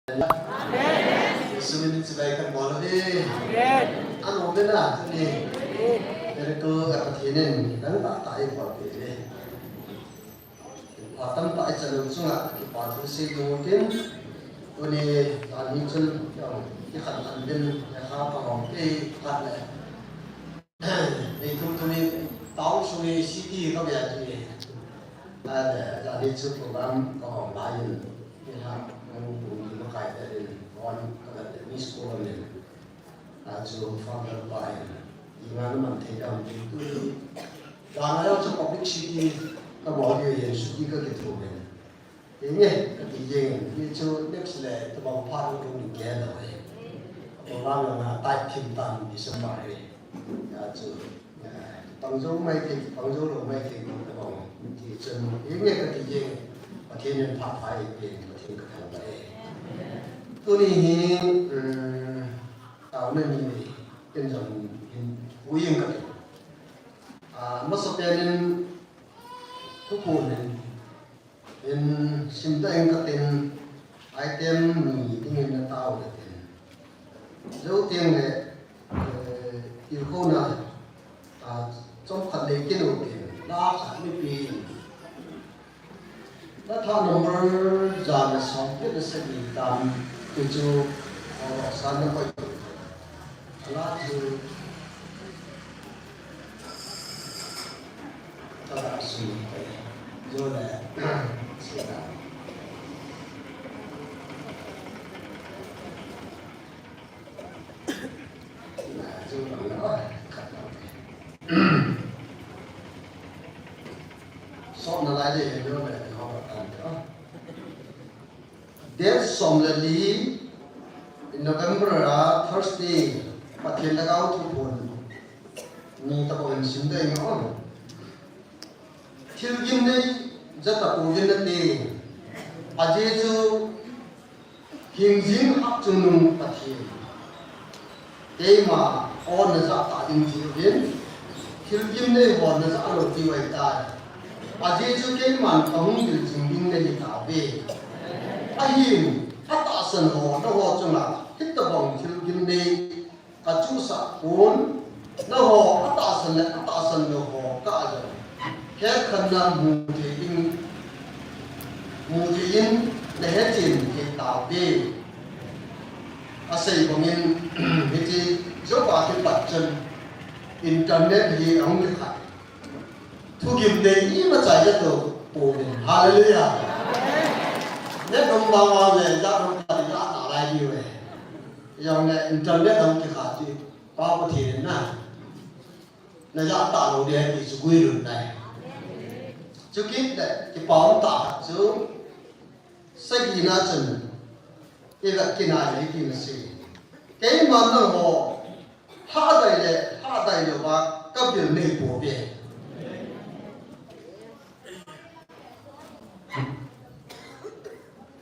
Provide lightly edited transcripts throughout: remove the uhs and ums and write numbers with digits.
Yesus sebaikan bola ni. Anu benda ni. Dari tu kat sini dan tak tahu apa ni. Atam tak jalan sungai kita tu si mungkin tu ni ani cun yang ikan andin yang apa orang ikan le. Itu tu ni tahu sungai city kau biar tu ni. Ada jadi cun program orang lain ni lah. Mungkin kaya dari orang kalau ni sekolah ni. Ajo founder by Iman Mantegam itu. Warna yang public city kalau dia yang suci ke gitu kan. Ini ketiga itu next le tu bawa paru tu ni kaya dah. Orang yang tak cinta di semua ini. Ajo tangzau mai ke tangzau lo mai ke tu bawa. Ini ketiga akhirnya pakai ke betul kata. Tu ni tahun ini penjam uyung kata. Masukkanทุกคนเป็นสิ่งที่เป็นไอเทมมีที่เงินเต้าเลยแล้วเตียงเนี่ยอีกคนน่ะจงขัดเลยกินโอเคลาสามปีแล้วถ้าน้องจานสองก็จะเสด็จตามที่จูสารนักไปลาจูตลาดสุดजो है सीधा ना जो बंदा खत्म सब नलाये ये जो है हम बताते हैं डेट सोमली नवंबर थर्सडे पत्ते लगाओ तो फोन नी तब हम सिंधे इंगों Hilgim ni jata pujin nanti, aje tu hingjin hak junung pati, tema on nazar tading hilgim, hilgim ni on nazar aloti waita, aje tu keman kahung hilgim ni tabe, ahin atasan ho na ho cuma kita bang hilgim ni kacusa pun na ho atasan na ho kaja. Các khăn nam mù thị in để hết tiền thì tạo đi xây của mình thì dấu vào cái bật chân internet thì ông được hại thu kiếm đấy ý mà chạy ra từ bồ mình hallelujah nếu không bao giờ ra không phải ra tạo lại gì vậy dòng này internet ông được hại thì bao có thể đến nào là ra tạo đồ đèn thì quy được này chú kít đấy cái bóng tả chú xây gì na chân cái vật cái này lấy cái là gì cái mà nó họ hạ đầy được và các biểu này bổ biệt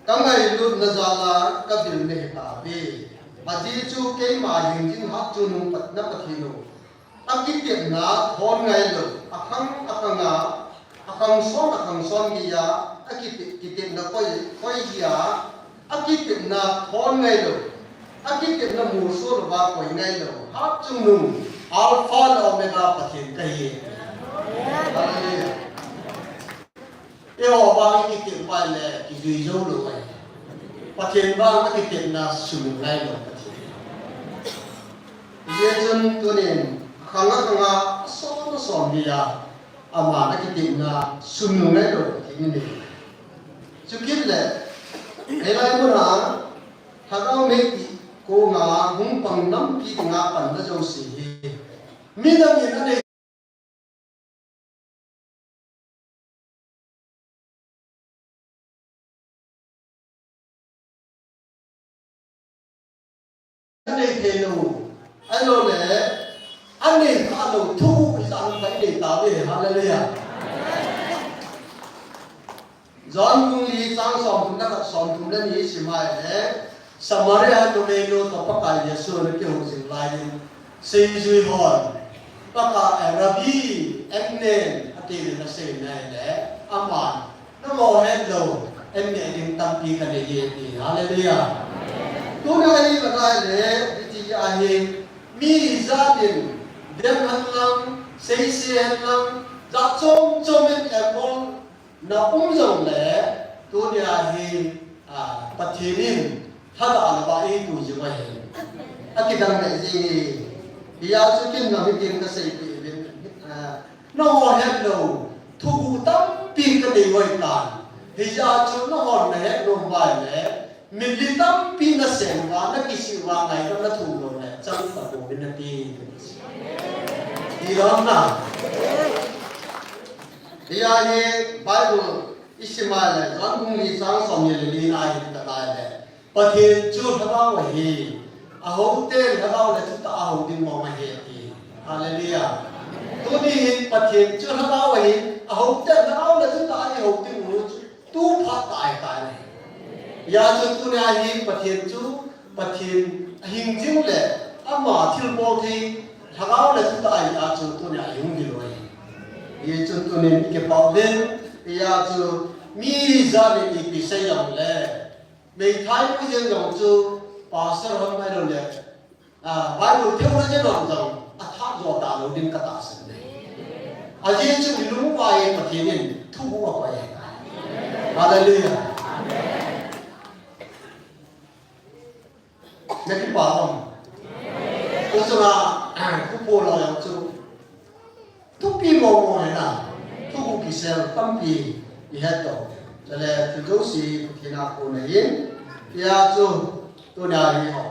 các ngày luôn là ra là các biểu này tả về và chỉ chú cái mà hình như hát chú nung bật nắp bật hình nung các cái tiệm ná thôn ngày rồi khăng ngã akang son kia, akit na koi kia, akit na thon ngay lo, akit na mursur ba koi ngay lo, hap chung nung alpha na omega pathin kahi. Hallelujah. Eo ba akit ba le kidui jo lo kai, pathin ba akit na sum ngay lo pathin. Yesun tunin khanga son kia. Ama nak kita na sunung ni lo ini. Cukit le, elai mana, hagau meki ko nga hung pang nam pi nga pan na jauh si. Minang ini ada telu, alo le, ane kalau tu isang bayi tabe, hallelujah. John kung li sang som tum na ni simai le, Samaria to meno to pakai Yesu na kyo sing lain, sing sui hon, paka Rabi, Emnen, ati na sing na le, aman, na mo hello, emne ding tampi ka ni hallelujah. tu này là đại lệ thì ai mi gia đình đem hành lang xây xe hành lang gia trong em em na rộng lệ tu này bắt thiên thật là vậy tu gì vậy cái đằng này gì bây giờ chúng ta nói về cái xây nó hết rồi thu tâm pi cái điều vậy cả bây giờ chúng nó còn này rồi vài này mình đi tâm pi nó xem và nó cái sự và ngày đó nó thu rồi này trong tập bộ bên này thì đó là bây giờ thì Bible Ismail này con cũng đi sang sông như là đi này thì tại này và thiên chúa nó bảo vậy hậu tên nó bảo là chúng ta hậu tin mong mà hiện thì Hallelujah tôi đi và thiên chúa nó bảo vậy hậu tên nó bảo là chúng ta hậu tin mong tu phát tài cái này giờ chúng tôi này hi và thiên chúa và thiên hình chứng lệ mà thiên bộ thì nó bảo là chúng ta giờ chúng tôi này dùng gì rồi thì chúng tôi nên cái bảo đến giờ chúng mi gia đình bị xây dựng lệ mình thấy cái gì giống như pastor hôm nay rồi lệ Bible theo nó chứ làm rằng tháp rồi ta nó đến cả ta sinh này giờ chúng mình lúc vay mà thiên nhiên thu vào quay Hallelujah nên cái bảo không tôi cho là cũng bố lo cho thu pi mồ này nè thu cũng kỳ sel tâm pi đi hết rồi cho nên từ chỗ gì thì nào cô này yên thì cho tôi nhà đi họ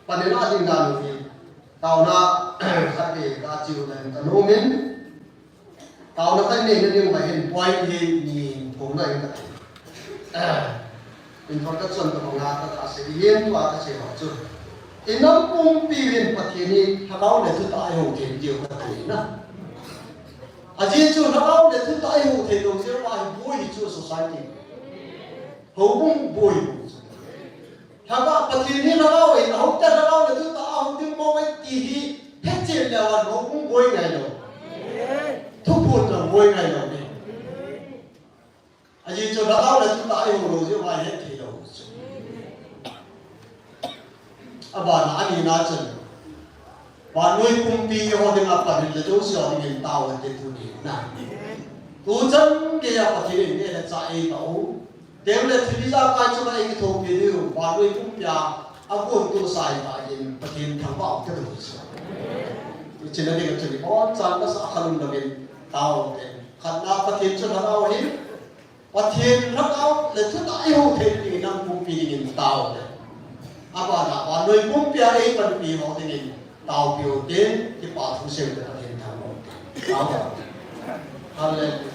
và nếu là tình cảm thì tàu nó sẽ để ta chịu lên ta nô miến tàu nó phải nên nhưng mà hiện quay thì nhìn cũng này mình còn các xuân của nga ta sẽ yên và ta sẽ hỏi chung thì nó cũng bị viên phát hiện đi thằng đó để thứ tại hồ thiền nhiều cái gì nữa riêng chú nó bảo để thứ tại hồ thiền đầu tiên là vui cho society hầu cũng vui thằng đó phát hiện đi nó bảo vậy nó không chắc nó bảo để thứ tại hồ thiền mong ấy thì hết chuyện là nó cũng vui ngày rồi thúc buồn là vui ngày rồi riêng chú nó bảo để thứ tại hồ đầu tiên là hết thì đâu bà nãy đi nãy chân và nuôi cung pi họ đi ngập vào là chỗ sửa thì mình tàu là tiền thu điểm này tu chân cái nhà phát triển này là chạy tàu nếu là thì ra cái chỗ này cái thùng kia điều và nuôi cung pia quân tu sai và hiện phát triển thằng bảo cái đồ sửa chỉ là cái chuyện đó chẳng có sao không được mình tàu thì khăn nào phát triển cho nó đâu hết phát triển nó đâu là thứ đại hậu thế thì năm cung pi mình tàu apa nak wanui pun piari pada pihak ini tahu pihak di patung sel kita ini tahu apa Hallelujah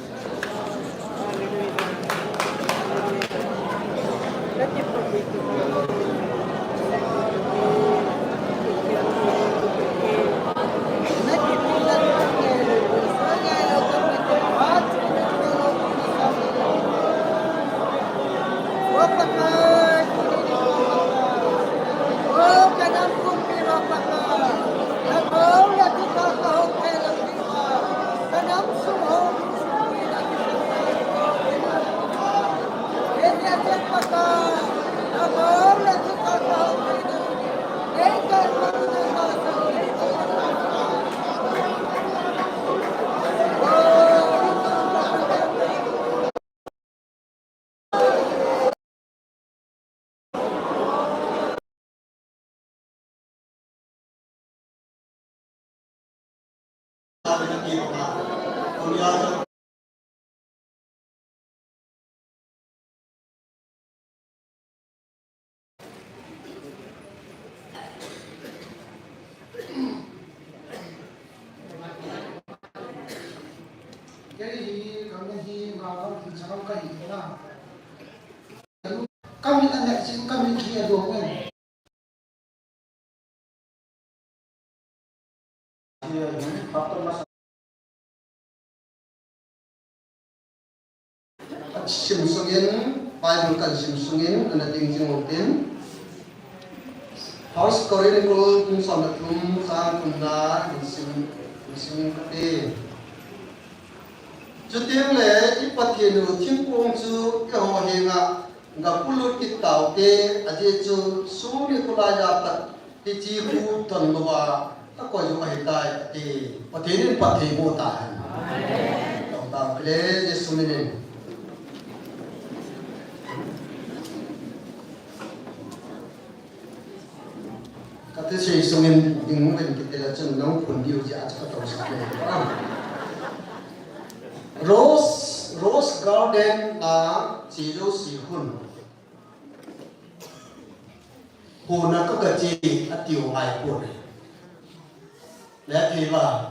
kami anak sih kami kia dua kan simsungin Bible kan simsungin anak tinggi mungkin house korean ko kung sa natlum sa kunda sim katiจุดเดียวเลยที่ปฏิเนอทิ้งปงจูก็หัวเฮงอ่ะ Ngapulut kita te aje chu suni kula ya ta ti chi ku ton ba ko ju mai tai ti pathenin pathe mo ta amen tong ta ple je suminin ka te sei sumin ding men ki te la chung nong phun diu ja cha ta sa le Rose Garden là chỉ đâu xì hun hồ nó có cái gì ở tiểu ngày của này lẽ thì mà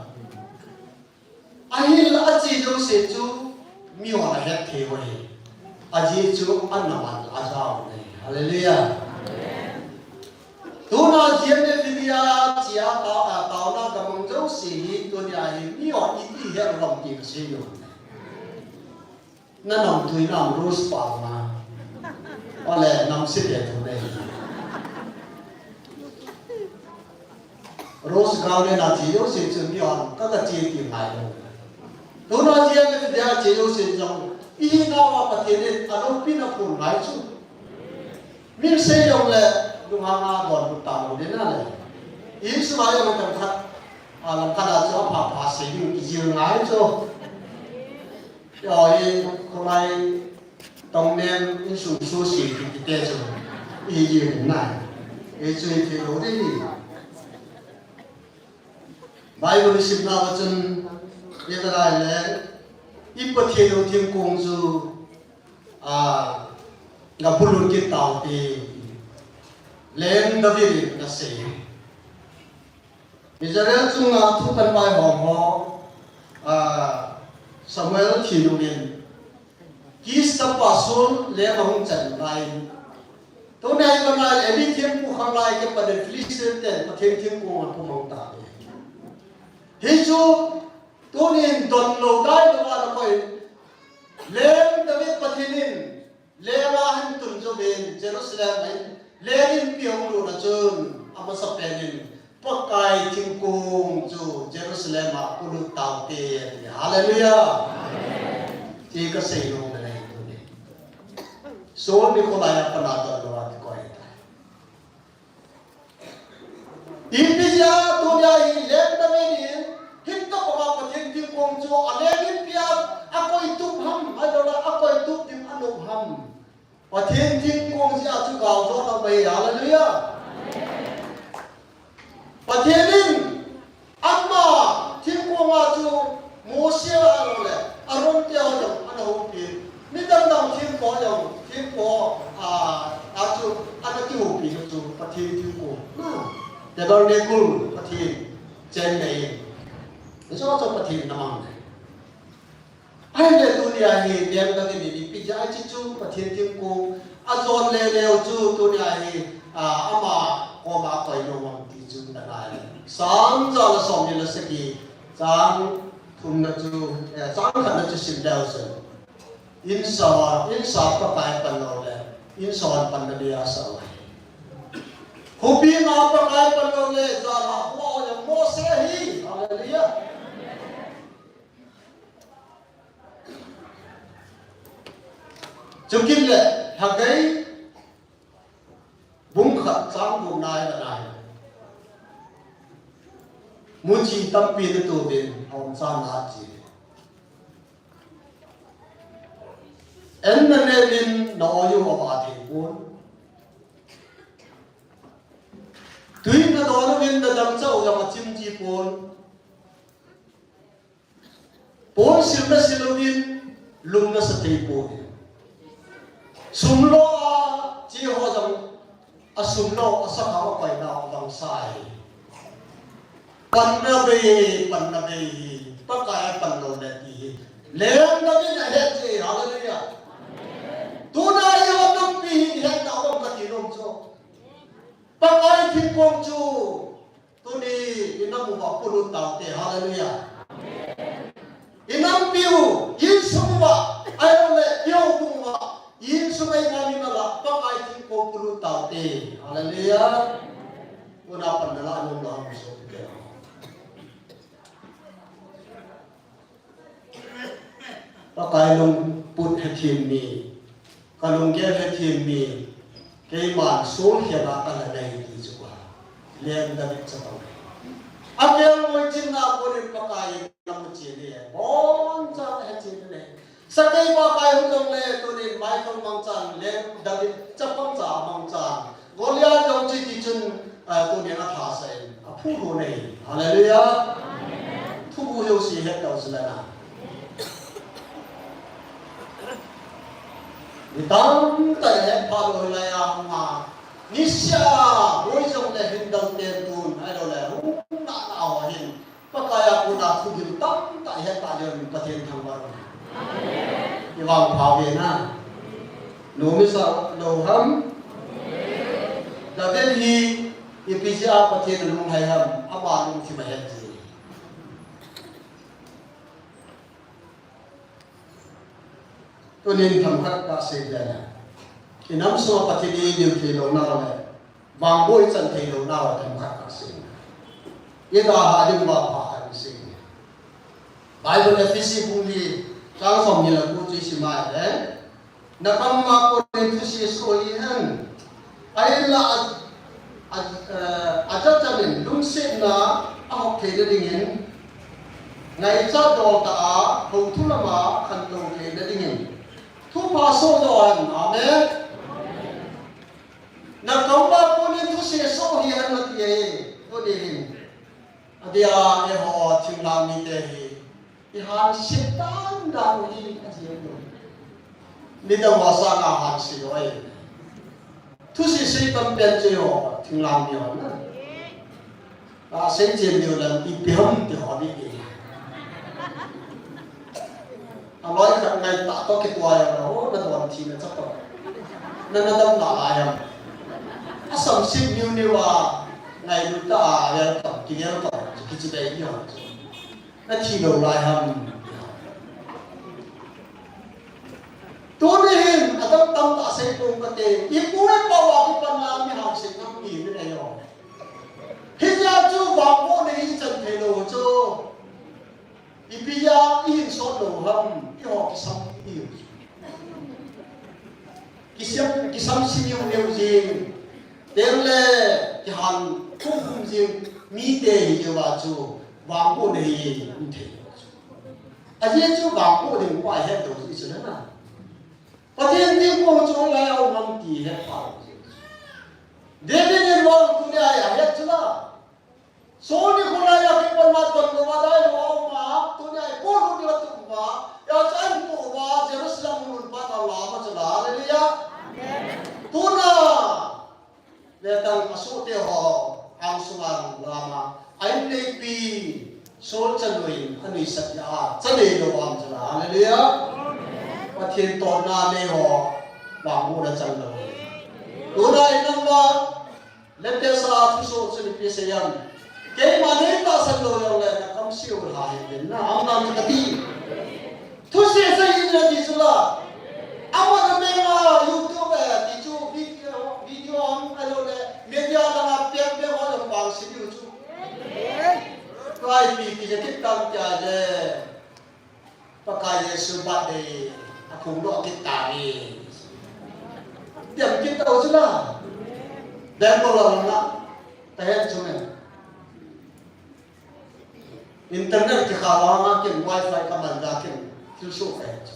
ai là chỉ đâu xì chú miêu là hết thế vậy à chỉ chú ăn nằm ăn là sao này Hallelujah tu na diễn đến video chỉ tao na cái mong châu xì tu nhà miêu ít ít hết lòng tìm xì rồi nó nằm thui nằm rose palm mà, hoặc là nằm xịt để thôi đây. Rose garden là chỉ có sự chuẩn bị hoàn các cái chi tiết này thôi. Tôi nói chuyện với người ta chỉ có sự trong ý nào mà bắt tiền anh không biết là phun ngay chứ. Mình xây dựng là dùng hàng ngàn đòn một tàu đến là ý số bao nhiêu mình làm thật, làm thật là cho phá xây dựng nhiều ngay chứ. Rồi hôm nay trong đêm những sự số xỉ thì cái rồi ý gì cũng này ý chuyện thì đối đấy Bible ship nào chân như thế này là ít bất thiệt đầu tiên công du gặp bùn cái tàu thì lên đó đi là xỉ bây giờ đấy chúng ta thu tân bài hòm họ Samuel thì đủ điện ký sắp vào xuống lẽ mà không chẳng lại tối nay hôm nay em đi thiên phụ không lại cái vấn đề Philistine tên mà thiên phụ mà không mong ta hi chú tôi nên đồn lâu đài đó là coi lên David Pathinin lên mà hắn tuân cho bên Jerusalem ấy lên piong luôn là chơn ama sắp lên pakai thiên cung chú Jerusalem mà cũng được tạo tiền Hallelujah chỉ có xây luôn cái này thôi số đi có lại apa nak tu luar tu kau itu bây giờ tôi nhảy lên đó mấy đi hít tóc vào cái thiên thiên cung chú anh lên bia aku itu ham ada lah aku itu tim anu ham và thiên thiên cung sẽ chú cầu cho nó bây Hallelujah và thiên linh anh mà thiên cung mà chú Moses rồi Aaron theo dòng anh hùng biển, nếu đang đồng thiên có dòng thiên có chú anh cái hùng biển chú phát thiên thiên cổ, để đón đến cùng phát thiên trên này, nó cho phát thiên nằm này, ai để tôi đi ai đem cái gì đi bây giờ chỉ chú phát thiên thiên cổ, John leo chú tôi đi ai ama có ba cái nó mang tí chú đã lại, sáng giờ là xong như là sẽ gì, sáng thùng nó chú sáng khăn nó chú xin đeo rồi insaf các cái phần nào đấy insaf phần nào đi à sao không biết nào các cái phần nào đấy giờ là hoa yang mua xe hi Hallelujah chúng kinh lệ hàng cái búng khẩn sáng vùng này là này muốn chỉ tâm pin để tu đến ông sa na chỉ em nên lên nói yêu họ thì muốn tuy nó nói nó lên đằng sau là mà chim chi bốn xin nó lên lùng nó sẽ thấy bốn sum lo chỉ họ rằng sum lo sao họ phải nào bằng sai Pannabi, pakai panno nanti. Leang lagi nak hati, Hallelujah. Tunai yang nampi yang nak orang katinong so. Pakai tikong so. Tuni inam buat puluh tahun te, Hallelujah. Inam piu, in semua, ayo le piu semua, in semua kami malah pakai tikong puluh tahun te, Hallelujah. Una pandalan orang so. Pakai long put hakim ni kalung ke le thim mi ke man sol khia ba ka la nei ti chu wa lem da bit cha tong akel moi chin na ko ni pa kai nam chi ni bon cha he chi ne sakai ba kai hu dong le to ni mai thong mang chan lem da bit cha pang cha mang chan golia jong chi ti chun to ni na tha sai a phu ro nei hallelujah amen thu bu yo si he tao sla na Dang tay hết phá đôi lại ang mà nisya bôi trong lệ hình đồng tiền tuôn hay đâu lệ hú đã nào hình các cái aku đã thu hiệp tắm tại hết tại đườngประเทศทางบ้านที่วางเผาเวียนนะหนูไม่สาวหนูห้ำแล้วเดี๋ยวนี้อีพีเจ้าประเทศลุงไทยห้ำอาบานลุงที่มาเห็นจีตัวนี้ทำให้กาเสียเนี่ยที่น้ำส่วนปฏิทินอยู่ที่โลนาเลยบางบุญจันที่โลนาทำให้กาเสียยี่ดาหาดึงมาผ่านเสียไบเบิลฟิสิบุลีจ้างสมยิลกูจีสิมาเลยนักมาคนที่สิสโอลีฮันไอ้ละอาจารย์จันทร์ลุงเสนาเอาเทเดดิ้งเงินไงจ้าดอกตาเขาทุลมาขันโตเทเดดิ้งเงินทุพาโซดอนอาเมนนักของบ้านคนนี้ทุเสียโซฮีฮันนักเย่ตัวนี้อดียาเอฮอทิงลามีเตฮีอีฮันสิตันดาวฮีอาเจียนนี่ต้องว่าสร้างอาหารสิโอ้ยทุเสียสิตันเป็นเจ้าทิงลามีฮันนะเส้นเจียนเดียวเลยอีเปียมที่หอนี่เองร้อยกับไงตาโตกิตัวอย่างเรานั่นตัวทีนั่นสักตัวนั่นต้องหลายอย่างสมสิบนิ้วนี่ว่าไงดูตาอย่างกับกินอย่างกับกิจได้ยังนั่นทีเราหลายอย่างตัวนี้เห็นอาจจะตั้งตาเสียตรงกันเองอีกไม่พอว่าที่ปัญญาไม่หาสิ่งนั้นมีไม่ได้หรอกที่ยาจูบางคนในที่จันทร์เทโลจูอีพิยาอีหินโซโลฮัมอีหอกกิสัมอิวกิสัมซิมิวเนวจิงเตลเลกิฮันคุ้มจิงมีเตยเยวาจูวางโบเนยอุเทยจูอาเจจูวางโบเนยว่าเฮ็ดตัวอิสระนะประเทศที่โบจูแล้วนำตีเฮ็ดพาเดบินวางตุเนียเฮ็ดจูละโซนี่คนละอยากกินวันมาตอนว่าได้หรอมาตัวนี้โคตรดีว่าตัวว่าอยากจะให้ตัวว่าเจรุสลามมุนปัตตาลามาจะลาเลยยะตัวน่ะเรื่องตั้งอสุเทหออังสุวรรณลามาไอ้เนปีโซจันลุยอันนี้สัจจะจะเลยระวังจะลาเลยยะว่าเทียนตอนนาเนหอบางมูลจันเลยตัวน่ะไอ้นั่นว่าเล็บเตสาทุโซจะมีเพียงยันเกี่ยมันเองก็สั่งเราอย่างไรนะคำสิ่งหายเป็นนะอันนั้นก็ดีทุกสิ่งสิ่งนี้ดีสุดละอามันทำไมล่ะยูทูบติจูวิดีโออะไรเลยมีเดียต่างๆเปลี่ยนว่าจะฟังสิ่งยูทูบใครมีกิจกรรมต่างๆเลยประกาศสุบัติเลยคุณรู้กิจการนี่เดี๋ยวกิจเอาสุดละเดี๋ยวก็ลองนะแต่เห็นใช่ไหมอินเทอร์เน็ตที่ข่าวว่าเกี่ยวกับ Wi-Fi กับมันได้เกี่ยวกับโซเฟต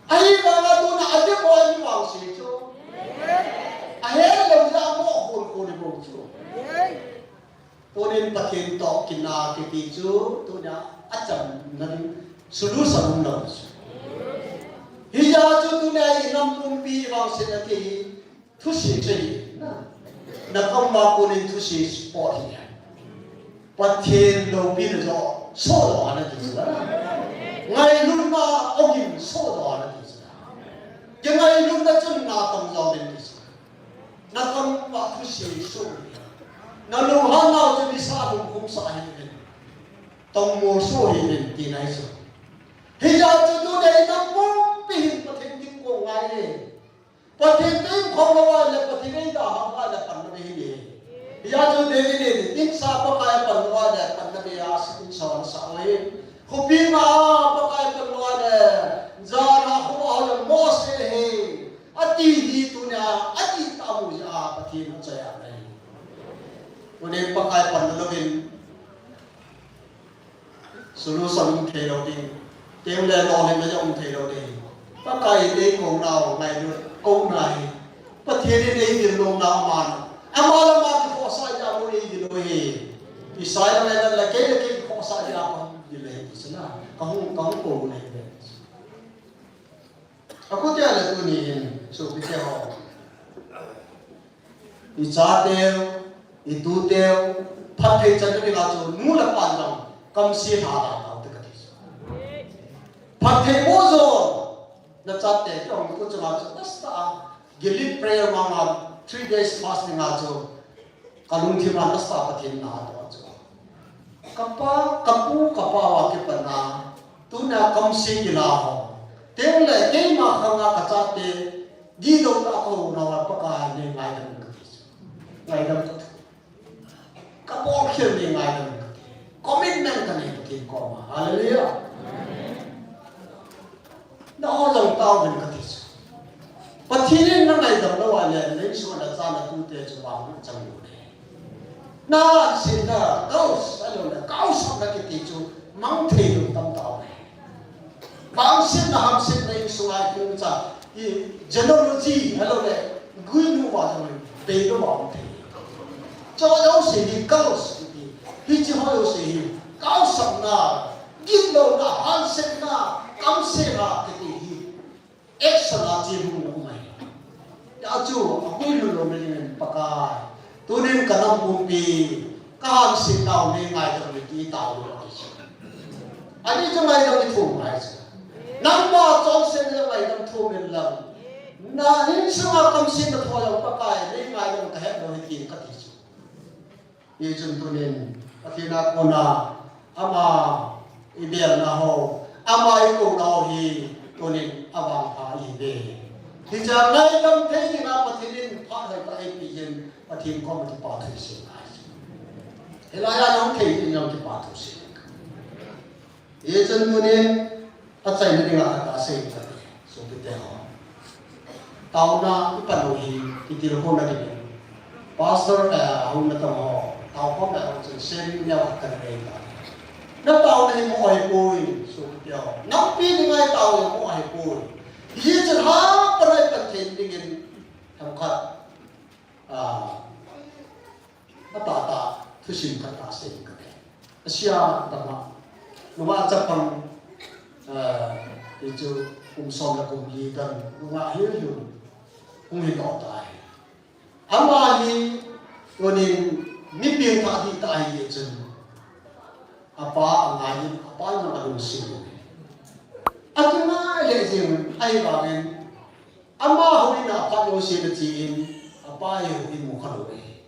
ไอ้บางตัวน่ะอาจจะบอยมีวางสิจูไอ้เรื่องเราจะมองคนที่บอกจูตัวนี้ประเทศต่อกินนาที่จูตัวนี้อาจารย์นั่นสุรุสมุนเราฮิจาจูตัวนี้อินำปุ่มปีวางสินาทีทุสิเจนะนักมาคนนี้ทุสิสปอร์ตเนี่ยประเทศเราเป็นจะโซ่ดอนนั่นที่สุดไงรุ่นน่ะเอากินโซ่ดอนนั่นที่สุดยังไงรุ่นน่ะจนน่าตั้งใจเป็นที่สุดนักมาทุกสิ่งโซ่นั่นลูกฮันน่าจะมีสาบุคุมสายเป็นต้องโมโซ่เห็นที่ไหนสุดฮิจาจะดูได้นักบุญปีนประเทศที่กงไงประเทศที่ของเราและประเทศที่ด่าว่าและปันไม่เห็นยาจูเดวินีติดสาปกายปันวาเดปันนบีอาสินสอนสาวเลยขุบีมาปกายปันวาเดจานาขุอาลโมเสเฮ này cho nên bác ai phần nó bên solution thế đâu đi tiếng lên lo lên nó cho ông thế đâu đi bác ai đi cùng nào ngày được công này bác thiên đi đi thì luôn nào mà là mà thì khó sai ra mỗi đi đôi thì sai ra là cái khó sai ra không gì lấy thì sẽ là không cổ này về aku tiada là tu ni so kita ho i cha teo i tu teo phát thầy chân cái là chỗ ngu là quan trọng cầm xí thả đảo đảo tất cả thế phát thầy bố rồi là cha teo trong cái chỗ là chỗ nasta gilid prayer mà 3 days fasting là chỗ kalung thi mà nasta phát thầy na đó chỗ kapa wa cái phần na tu na cầm xí cái là ho tiếng là cái mà không ngã cả cha teo đi đâu đã có nào là bắt cái này ngay đó ngày đó các bộ khiêu đi ngay đó commitment cái này thì có mà hallelujah nó lòng tao mình cái gì và khi nên năm này đồng đâu là lấy số là ra là tu tế cho vào nó chẳng đủ đấy na xin là cao là cao sắp là cái tỷ chú mang thề được tâm tao này bang xin là ham xin lấy số ai cũng cha generosity hello đấy gửi nu vào cho mình bê nó vào thề cho yếu sĩ thì cao sĩ thì chỉ hỏi yếu sĩ cao sắp na ghi lâu na han xin na cam xin na cái gì action là gì không mày đã chú aku luôn luôn mình bắt cái tôi nên cả năm công ty các han xin nào nên ngày đó mình đi tàu rồi anh ấy trong ngày đó mình thủ ngày năm ba trong xin trong ngày đó thủ mình làm na hin sama kam sin da thoya pakai nei ngai dong ka het do hikin ka ti chu ye chun tu nen athina kona ama ibel na ho ama I ko na hi tu nen awang pha I be ti cha ngai dam thei ni na pathinin pha hai ta ai pi yen pathin ko ma ti pa thai sin ai helaya nong thei ni nong ti pa thu sin ye chun tu nen achai ni nga ka sei ka so ti te ho tao na ipan lohi kitiro ko na din pastor hum na tamo tao ko na ang sen niya ka na na tao na mo ay puy so kyo na pi ni ngai tao mo ay puy ye chen ha parai pan chen dingin tham khat ta thu sin ka ta sen ka asia ta ma no ma cha pang itu som na kum yi kan no ma hiu hiu không hề tỏ tài, ama hi cho nên mi biên thà thì tài gì chứ, apa angai apa yang ada di sini, akhirnya leh sini ai bagian, ama hoi na apa yang sini ciin, apa yang hoi muka lori,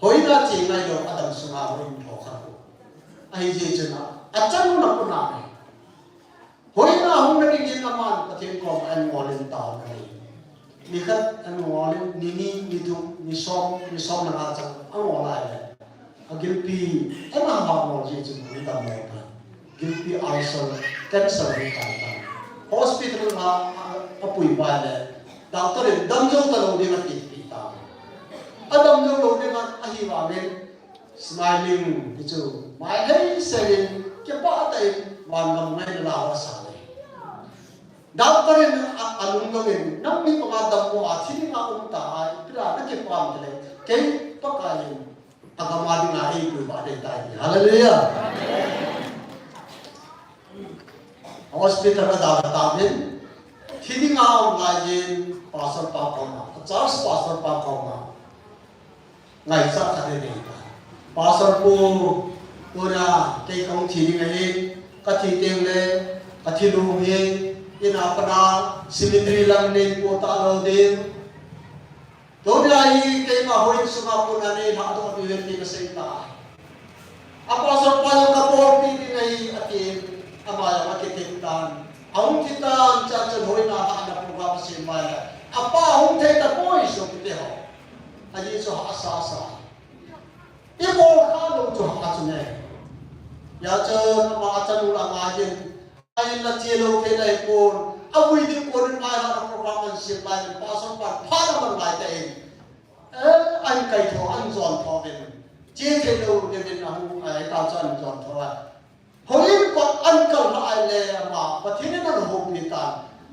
hoi na ciin na yo adam sunga hoi muka lori, ai je chứ na, acan na pun na, hoi na hoi na kini naman patin ko an ngolin tao na ni khát anh ngồi lên ni thu ni som là chẳng anh ngồi lại này gilpi anh làm học ngồi gì chứ không làm gì cả gilpi ulcer cancer thì phải hospital là apui bài này doctor ấy đâm dấu tao đi mà bị tao đâm dấu lâu đi mà hi vào bên smiling thì chú mai thấy selling cái bao tay hoàn làm ngay là hoa sáng doctor in alung gawin nang may pangadam mo at sini nga umta pila nakipam dile kay pakayin agamadi nga ay ba din tayo hallelujah hospital na dapat tamin hindi nga ngayin pastor pa ko na Charles pastor pa ko na ngay sa kanila pastor po pura kay kong hindi ngayin katiting le katilungin ina pada simitri lang nin po talo din. Doon ay kay mahoy sumapuna ni hato at iwerti na sa ita. Apasok pa yung kaporti din ay atin amayang akitintan. Ang kita chan hoy na kaana programa sa imaya. Apa hong teta po iso kitiho. Ayi so hasasa. Ibo kalo to hakatsunay. Ya chan mga chan ulang ajin ay na tielo kay na ipon, awi din po rin kaya ng programan siya pasok pa, para man kaya tayo. อันไก่ทออันจอนทอเป็นเจี๊ยเทโลเดวินเอาไอ้ตาจอนจอนทอเฮ้ยก็อันก็มาเลยมาประเทศนั้นเราหุบมีตา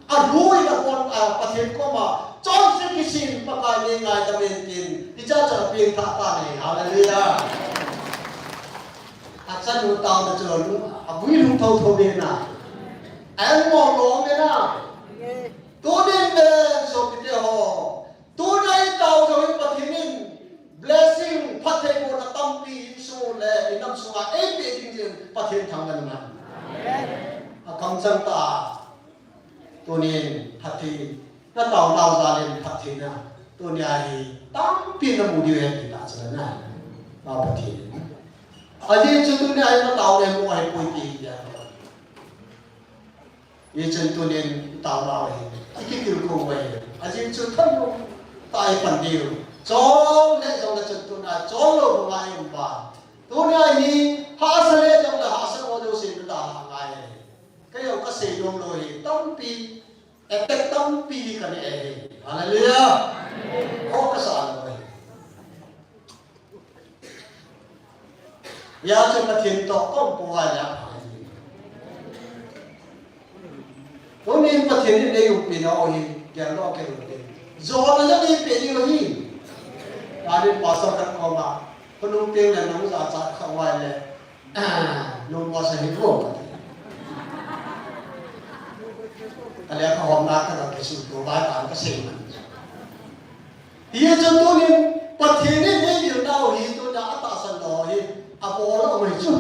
อันรู้อีกคนประเทศก็มาจอนเซกิสินประกาศยังไงจะเป็นกินที่จะเปลี่ยนท่าตาเนี่ยฮาเลลูยาอาจารย์ดูตามมาเจอรู้วิ่งทุ่งทวีน่ะแอนมองลงเลยนะตัวเด่นเลยสมเด็จโฮตัวไหนเต่าจะเป็นประเทศนี้ blessing พัฒนาบุตรตั้มปีสูงเลยน้ำสูงเอ็มปีจริงๆประเทศทางนั้นมันคำสั่งตาตัวนี้พัฒนาถ้าเต่าเราจะเล่นพัฒนาตัวนี้ตั้มปีน้ำมูดีเองที่ตาจะนั่นเราพัฒนาอาจจะจุดนี้ไอ้เต่าเนี่ยมัวให้ปุยตีอย่างยี่จุดตัวนี้เต่าเราเองที่คิดดูไว้อาจจะจุดทั้งหมดตายปันเดียวจงเล่จงเล่จุดตัวนั้นจงโลกงายบ้าตัวนี้หาเสน่ห์จงเล่หาเสน่ห์ดูสิดูตาหางายก็ยังก็เสียดวงเลยตั้งปีเอฟเฟกต์ตั้งปีกันเองอะไรเลยโอ้ก็สารเลยยาจะมาเทียนต่อก็ป่วยแล้วตัวนี้มาเทียนนี่ได้อยู่ปีน้อยแกรอแกรู้ดีจอมันจะมีเป็นอยู่ที่การที่ภาษากันเข้ามาคนนุ่งเตียงเลยน้องสาวจัดเข้าไว้เลยนุ่งภาษาฮิบรูอะไรก็หอมนักก็ต้องคิดตัวบ้านการก็เสียมันที่จะตัวนี้ประเทศนี้ไม่อยู่ดาวหินตัวจะอัตสันดอหินอาโปโลไม่จุ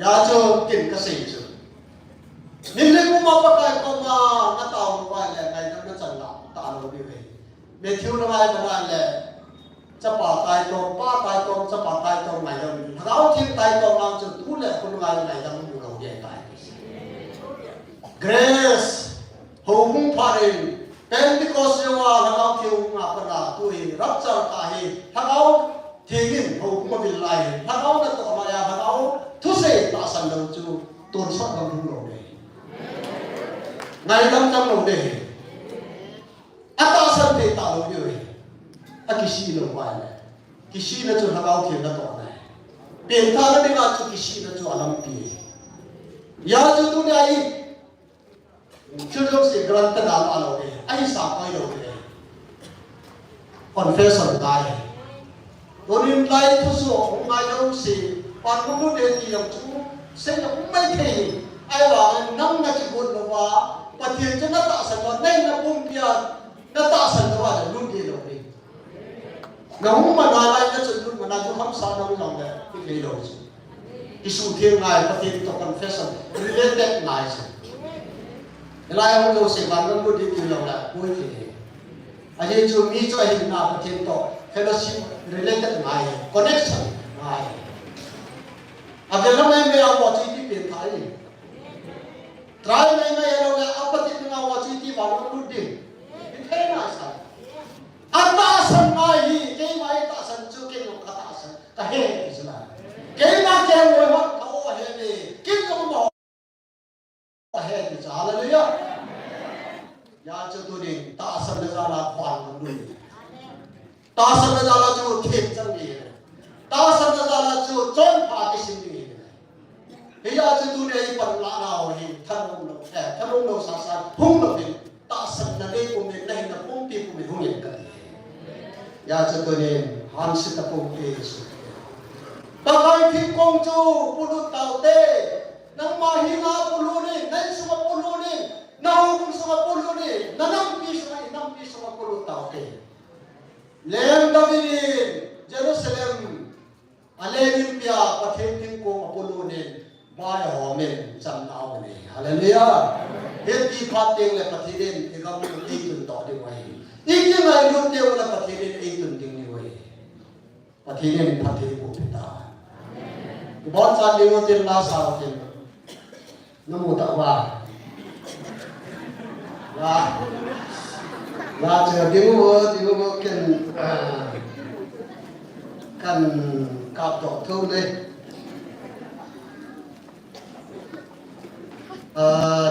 ยาจะกินก็เสียจุนี่เรื่องกูมาประกาศก็มาหน้าตาไว้เลยในนั้นจังหวะตาเราดีเลยเมื่อทิวระบายประมาณเลยจะป่าตายตรงป้าตายตรงจะป่าตายตรงไหนเราเราทิ้งตายตรงเราจะทุเรศคนงานไหนจะมุ่งเราเดียตาย Grace หงพารินเป็นที่ก็เสียว่าเราทิวมาประกาศตัวเองรับเจ้าตาเองถ้าเราทิ้งหงมาวิลไลถ้าเราจะต่อมาถ้าเราทุเรศตาสันเราจูตัวสัตว์เราดูเราเลยไงตั้งจำเราเลยอัตตาสันเดตาเราเลยอากิชีเราไว้เลยกิชีเราจูเราเทียนเราต่อเลยเปลี่ยนท่าเราไม่ว่าจูกิชีเราจูอาลัมปียาจูตัวนี้ชื่อเรื่องสิ่งกลั่นตนาเราเลยไอ้สามไอ้เราเลยคอนเฟสชั่นได้ตัวนี้ได้ทุกส่วนของไอ้เราสิ่งปานมุดเดียร์อย่างจูเส้นยังไม่เที่ยไอ้ว่านั่งนักบุญเราว่าปฏิเสธนัตตาสันว่าในนับบุญเพียรนัตตาสันว่าจะลุ่มเดียวเลยน้องมันอะไรก็จะลุ่มมันอาจจะทำสารน้องน้องเลยที่เลี้ยงสิที่สุดที่ง่ายปฏิเสธต่อคอนเฟสชั่นเรื่องเด็กง่ายสิเวลาเราดูสิ่งบางเรื่องบุญที่เราละบุญที่อาจจะจูมีช่วยให้นาปฏิเสธต่อ fellowship related ง่าย connection ง่ายอาจจะทำไมไม่เอาวัตถุที่เป็นไทยตรายไม่เราเลยเอาปฏิบัติเอาวัตถุที่วางบนดุดินที่เท่น่าสันอัตตาสันไม่เกี่ยวกับอัตตาสันจูเกี่ยวกับอัตตาสันแต่เฮ้ยสินะเกี่ยวกับเกี่ยวกับว่าเขาเฮ้ยเกี่ยวกับว่าเฮ้ยจะอะไรเลยยาจูตัวนี้ตาสันจะลาควานบนดุดินตาสันจะลาจูเทียนจังเลยตาสันจะลาจูจนพาที่สิ่งนี้เฮียจะดูเนี่ยปัญหาเราเห็นท่านลงท่านลงเราสาสารพุ่งเราเป็นตาสันนั่นเองผมเนี่ยได้เห็นแต่พุ่งปีผมเนี่ยพุ่งอย่างกันยาจะดูเนี่ยหันสิตะพุ่งเอสุตะไคร้ที่กงจูปุรุตเต่าเต้นังมาหินาปุรุนี่นั่งสมาปุรุนี่นาหุมสมาปุรุนี่นั่งปีสมาปุรุเต่าเต้เลมดาวินเยรูซาเล็มอาเลวิเปียประเทศที่กงปุรุนี่บ้านหอมเองจำเอาเนี่ยฮาเลลูยาเฮ็ดที่พัดเองเลยประเทศนี้ที่เขาไม่รู้ที่ตุนต่อดีไว้อีกยังไงรู้เดียวเลยประเทศนี้อีกตุนดิ้งนี่ไว้ประเทศนี้ประเทศบุพิตาบอลจันดิ้งวันเดียวลาสาวเดียวน้ำมูตะว่าลาเจอดิ้งวัวกันกับต่อเท่าเลย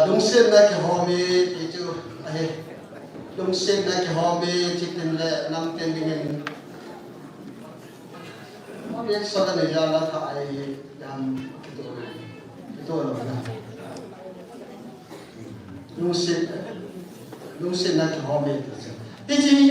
ดงเส้นนะที่หอมีที่จู yung sin na kihobi chitin le nam ten dingin mo yan sa na jala ka ay yam ito na yung sin na kihobi ito